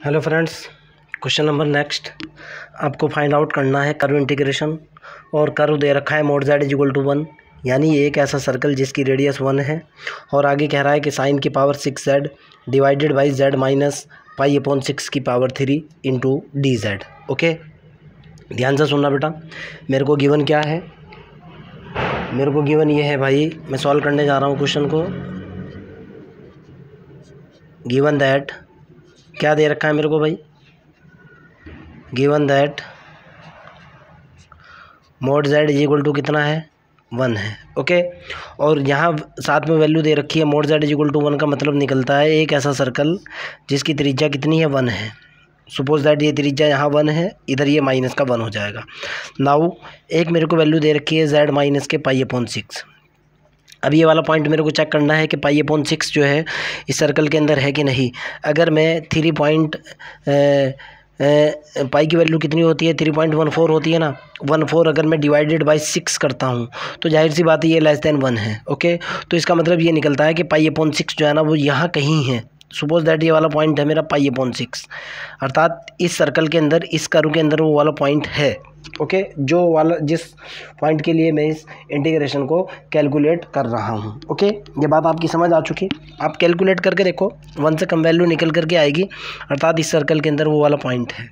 Hello friends, question number next आपको find out करना है कर्व इंटीग्रेशन। और कर्व दे रखा है mod z is equal to 1, यानी एक ऐसा सर्कल जिसकी रेडियस 1 है और आगे कह रहा है कि साइन की power 6z divided by z minus pi upon 6 की power 3 into D Z. Okay, ध्यान से सुनना बेटा। मेरे को गिवन क्या है, मेरे को गिवन ये है भाई, मैं सॉल्व करने जा रहा हूँ क्वेश्चन को। गिवन दैट क्या दे रखा है मेरे को भाई, given that mod z is equal to कितना है, 1 है। ओके, और यहाँ साथ में वैल्यू दे रखी है mod z is equal to 1 का मतलब निकलता है एक ऐसा सर्कल जिसकी त्रिज्या कितनी है, 1 है। सपोज दैट ये त्रिज्या यहाँ 1 है, इधर ये माइनस का 1 हो जाएगा। नाउ एक मेरे को वैल्यू दे रखी है z माइनस के पाई अपॉन 6। अब ये वाला पॉइंट मेरे को चेक करना है कि पाई अपॉन 6 जो है इस सर्कल के अंदर है कि नहीं। अगर मैं 3 पॉइंट पाई की वैल्यू कितनी होती है, 3.14 होती है ना, 14 अगर मैं डिवाइडेड बाई 6 करता हूँ तो जाहिर सी बात है ये लेस देन 1 है। ओके, तो इसका मतलब ये निकलता है कि पाई अपॉन 6 जो है ना वो यहाँ कहीं है। सपोज दैट ये वाला पॉइंट है मेरा पाई अपॉन 6, अर्थात इस सर्कल के अंदर, इस कर्व के अंदर वो वाला पॉइंट है। ओके, जो वाला जिस पॉइंट के लिए मैं इस इंटीग्रेशन को कैलकुलेट कर रहा हूँ। ओके, ये बात आपकी समझ आ चुकी। आप कैलकुलेट करके देखो, 1 से कम वैल्यू निकल करके आएगी, अर्थात इस सर्कल के अंदर वो वाला पॉइंट है।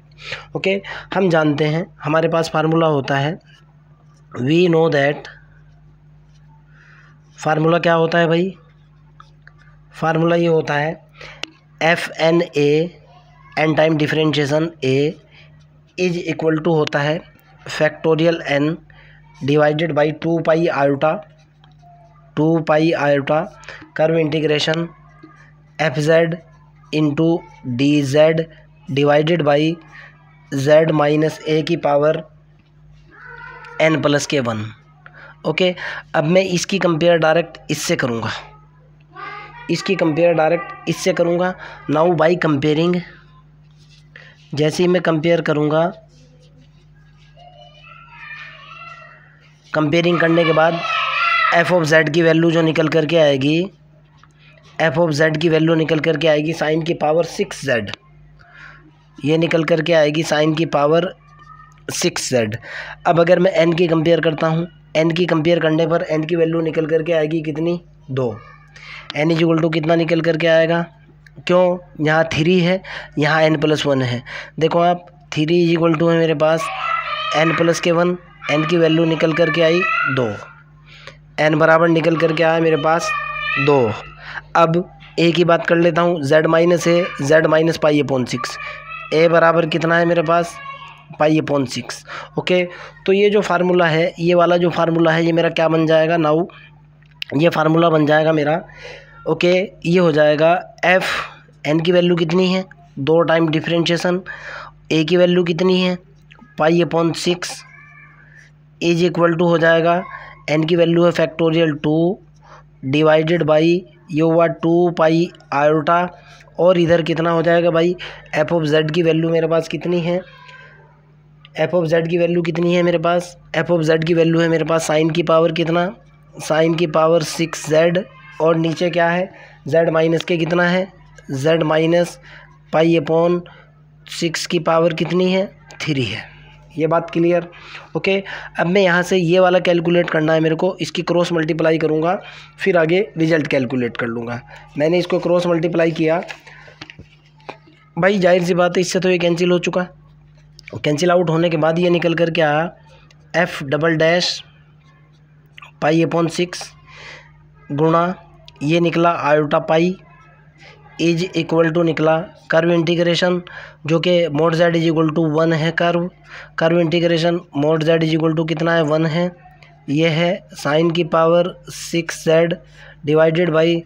ओके, हम जानते हैं हमारे पास फार्मूला होता है, वी नो दैट, फार्मूला क्या होता है भाई, फार्मूला ये होता है F N A N time differentiation A is equal to होता है factorial N divided by 2 pi iota curve integration F Z into D Z divided by Z minus A की पावर एन प्लस के 1। Okay, अब मैं इसकी compare direct इससे करूँगा, इसकी कंपेयर डायरेक्ट इससे करूँगा। नाउ बाई कंपेयरिंग, जैसे ही मैं कंपेयर करूँगा, कंपेयरिंग करने के बाद एफ ऑफ जेड की वैल्यू जो निकल करके आएगी, एफ ऑफ जेड की वैल्यू निकल करके आएगी साइन की पावर 6z, ये निकल करके आएगी साइन की पावर 6z। अब अगर मैं n की कंपेयर करता हूँ, n की कंपेयर करने पर n की वैल्यू निकल करके आएगी कितनी, 2। n इज इक्वल टू कितना निकल करके आएगा, क्यों, यहाँ 3 है, यहाँ n प्लस 1 है। देखो आप, 3 इज इक्वल टू है मेरे पास n प्लस के 1, n की वैल्यू निकल करके आई 2, n बराबर निकल करके आया मेरे पास 2। अब a की बात कर लेता हूँ, z माइनस है, z minus pi upon 6, a बराबर कितना है मेरे पास, पाई अपॉन 6। ओके, तो ये जो फार्मूला है, ये वाला जो फार्मूला है, ये मेरा क्या बन जाएगा, नाउ ये फार्मूला बन जाएगा मेरा। ओके, ये हो जाएगा एफ, एन की वैल्यू कितनी है, 2 टाइम डिफरेंशिएशन, ए की वैल्यू कितनी है, pi upon 6 is equal to हो जाएगा, एन की वैल्यू है फैक्टोरियल 2 डिवाइडेड बाई ये हुआ 2 पाई आयोटा, और इधर कितना हो जाएगा भाई, एफ ऑफ जेड की वैल्यू मेरे पास कितनी है, एफ ऑफ जेड की वैल्यू कितनी है मेरे पास, एफ ऑफ जेड की वैल्यू है मेरे पास साइन की पावर कितना, साइन की पावर 6z, और नीचे क्या है, z माइनस के कितना है, z माइनस पाई अपॉन 6 की पावर कितनी है, 3 है। ये बात क्लियर। ओके, अब मैं यहाँ से ये वाला कैलकुलेट करना है मेरे को, इसकी क्रॉस मल्टीप्लाई करूँगा, फिर आगे रिजल्ट कैलकुलेट कर लूँगा। मैंने इसको क्रॉस मल्टीप्लाई किया भाई, जाहिर सी बात है इससे तो ये कैंसिल हो चुका, कैंसिल आउट होने के बाद ये निकल कर के आया f double dash pi upon 6 गुणा ये निकला iota pi is equal to निकला कर्व इंटीग्रेशन, जो कि mod z is equal to 1 है। Curve integration mod z is equal to कितना है, 1 है। ये है साइन की power 6z divided by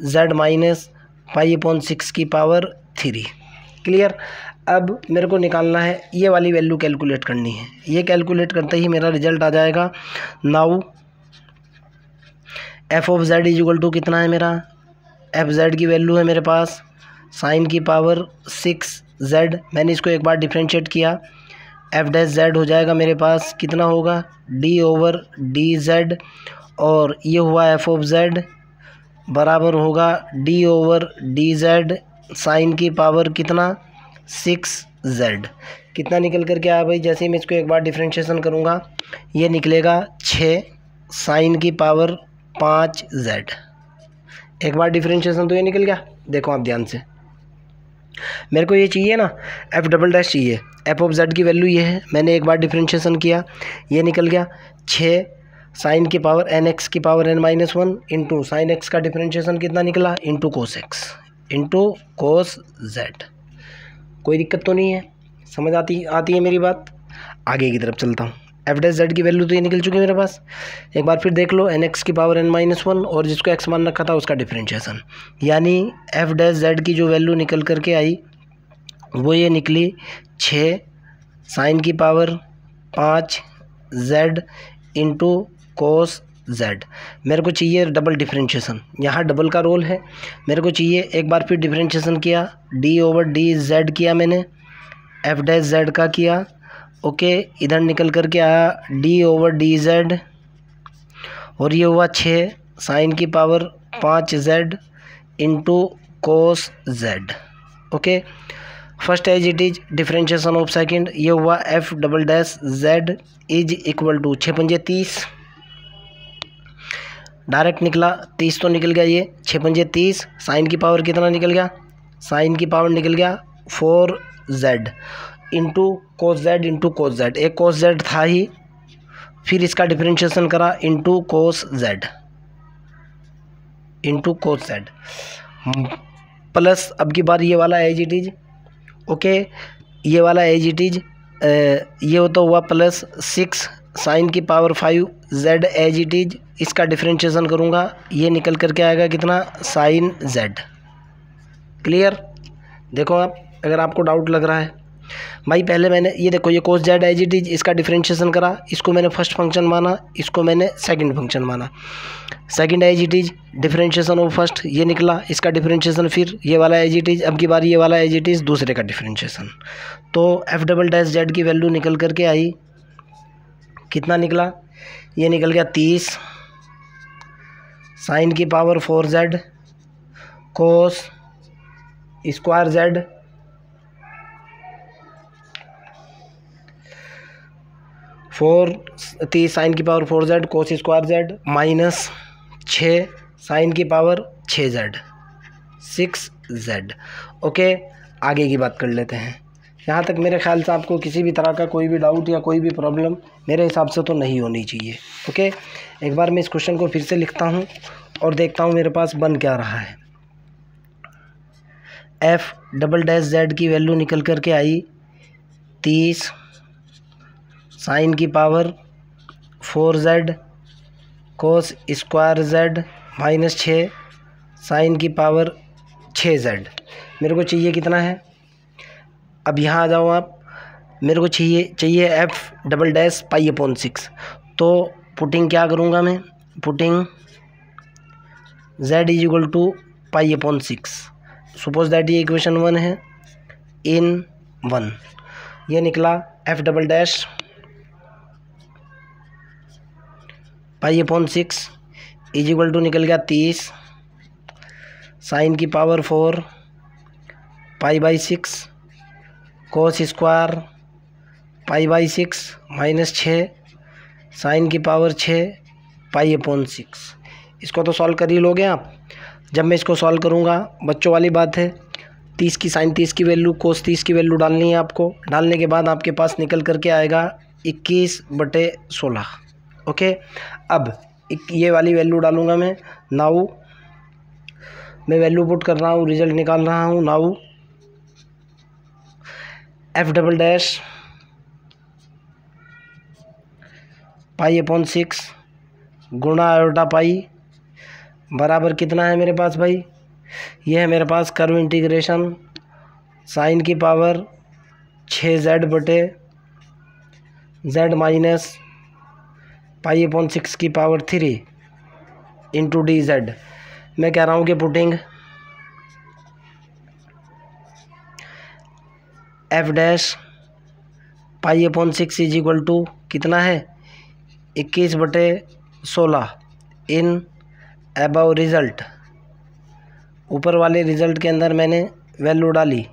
z minus pi upon 6 की पावर 3। क्लियर। अब मेरे को निकालना है, ये वाली वैल्यू कैलकुलेट करनी है, ये कैलकुलेट करते ही मेरा रिजल्ट आ जाएगा। Now f of z is equal to कितना है मेरा, एफ जेड की वैल्यू है मेरे पास साइन की पावर 6z, मैंने इसको एक बार डिफ्रेंशिएट किया, एफ डैश जेड हो जाएगा मेरे पास कितना होगा, डी ओवर डी जेड, और ये हुआ एफ ऑफ जेड बराबर होगा d over d z sine की पावर कितना 6z कितना निकल कर के आया भाई? जैसे ही मैं इसको एक बार डिफरेंशिएशन करूँगा ये निकलेगा 6 साइन की पावर 5z। एक बार डिफरेंशिएशन तो ये निकल गया। देखो आप ध्यान से, मेरे को ये चाहिए ना, एफ डबल डैश चाहिए। एफ ऑफ जेड की वैल्यू ये है, मैंने एक बार डिफरेंशिएशन किया ये निकल गया 6 साइन की पावर एन एक्स की power n minus 1 into sine x का डिफरेंशिएशन कितना निकला into cos x into cos z. कोई दिक्कत तो नहीं है, समझ आती है मेरी बात? आगे की तरफ चलता हूँ। एफ डैश जेड की वैल्यू तो ये निकल चुकी है मेरे पास। एक बार फिर देख लो, एन एक्स की पावर एन माइनस 1 और जिसको एक्स मान रखा था उसका डिफरेंशिएशन, यानी एफ डैश जेड की जो वैल्यू निकल करके आई वो ये निकली 6 साइन की power 5 z into cos Z. मेरे को चाहिए डबल डिफरेंशिएशन, यहाँ डबल का रोल है। मेरे को चाहिए, एक बार फिर डिफरेंशिएशन किया, डी ओवर डी जेड किया मैंने, एफ डैश जेड का किया, ओके। इधर निकल कर के आया डी ओवर डी जेड और ये हुआ 6 साइन की power 5 z into cos z, okay. First as it is differentiation of second, ये हुआ f double dash z is equal to 6 पंजे 30, डायरेक्ट निकला 30 तो निकल गया, ये 6 पंजे 30, साइन की पावर कितना निकल गया? साइन की पावर निकल गया 4z into cos Z into cos Z. एक कोस जेड था ही, फिर इसका डिफरेंशिएशन करा into cos Z into cos Z plus अब की बार ये वाला एज इट इज, ओके। ये वाला एज इट इज, ये तो हुआ प्लस 6 साइन की power 5 z as it is. इसका डिफरेंशिएशन करूँगा ये निकल करके आएगा कितना? Sine z. क्लियर? देखो आप, अगर आपको डाउट लग रहा है भाई, पहले मैंने ये देखो, ये cos z as it is, इसका डिफरेंशिएशन करा, इसको मैंने फर्स्ट फंक्शन माना, इसको मैंने सेकंड फंक्शन माना। Second as it is differentiation of first, ये निकला, इसका डिफरेंशिएशन फिर ये वाला एज इट इज, अब की बार ये वाला एज इट इज, दूसरे का डिफरेंशिएशन। तो एफ डबल डैश जेड की वैल्यू निकल करके आई, कितना निकला? ये निकल गया 30 साइन की power 4z cos square Z 30 sine की power 4z cos square Z minus 6 sine की पावर 6z 6z, ओके। आगे की बात कर लेते हैं। यहाँ तक मेरे ख्याल से आपको किसी भी तरह का कोई भी डाउट या कोई भी प्रॉब्लम मेरे हिसाब से तो नहीं होनी चाहिए, ओके। एक बार मैं इस क्वेश्चन को फिर से लिखता हूँ और देखता हूँ मेरे पास बन क्या रहा है। एफ डबल डैश जेड की वैल्यू निकल कर के आई 30 साइन की power 4z cos square Z minus 6 sine की पावर 6z। मेरे को चाहिए कितना है? अब यहाँ आ जाओ आप, मेरे को चाहिए f double dash pi upon 6। तो पुटिंग क्या करूँगा मैं? Putting z is equal to pi upon 6। Suppose that ये इक्वेशन 1 है, इन 1 ये निकला f double dash pi upon 6 is equal to निकल गया 30 साइन की power 4 pi by 6 cos square pi by 6 minus 6 sine की पावर 6 पाई अपॉन 6। इसको तो सॉल्व कर ही लोगे आप। जब मैं इसको सॉल्व करूँगा, बच्चों वाली बात है, 30 की साइन 30 की वैल्यू कोस 30 की वैल्यू डालनी है आपको। डालने के बाद आपके पास निकल करके आएगा 21/16, ओके। अब ये वाली वैल्यू डालूँगा मैं। नाउ मैं वैल्यू पुट कर रहा हूँ, रिजल्ट निकाल रहा हूँ। Now F double dash pi upon 6 गुणा आयोटा पाई बराबर कितना है मेरे पास भाई? ये है मेरे पास कर्व इंटीग्रेशन साइन की पावर 6z बटे z माइनस पाई अपॉन 6 की पावर 3 इंटू डी जेड। मैं कह रहा हूँ कि putting f dash pi upon 6 is equal to कितना है? 21/16 इन अबव रिज़ल्ट। ऊपर वाले रिज़ल्ट के अंदर मैंने वैल्यू डाली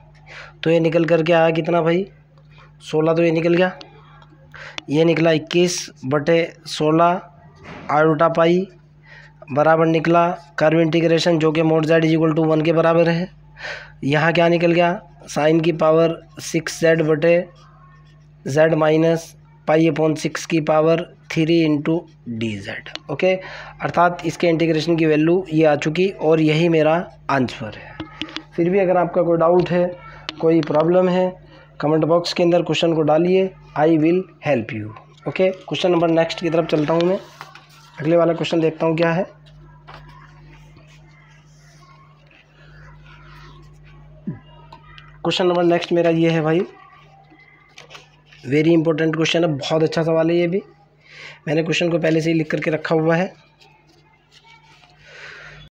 तो ये निकल कर के आया कितना भाई 16, तो ये निकल गया, ये निकला 21/16 r उल्टा पाई बराबर निकला कर्व इंटीग्रेशन जो कि mod z = 1 के बराबर है। यहाँ क्या निकल गया साइन की पावर 6z/z माइनस पाई/6 की पावर 3 × dz। ओके, अर्थात इसके इंटीग्रेशन की वैल्यू ये आ चुकी और यही मेरा आंसर है। फिर भी अगर आपका कोई डाउट है, कोई प्रॉब्लम है, कमेंट बॉक्स के अंदर क्वेश्चन को डालिए, I will help you. Okay, question number next की तरफ चलता हूँ मैं। अगले वाला क्वेश्चन देखता हूँ क्या है। क्वेश्चन नंबर नेक्स्ट मेरा ये है भाई, वेरी इंपॉर्टेंट क्वेश्चन है, बहुत अच्छा सवाल है ये भी। मैंने क्वेश्चन को पहले से ही लिख करके रखा हुआ है।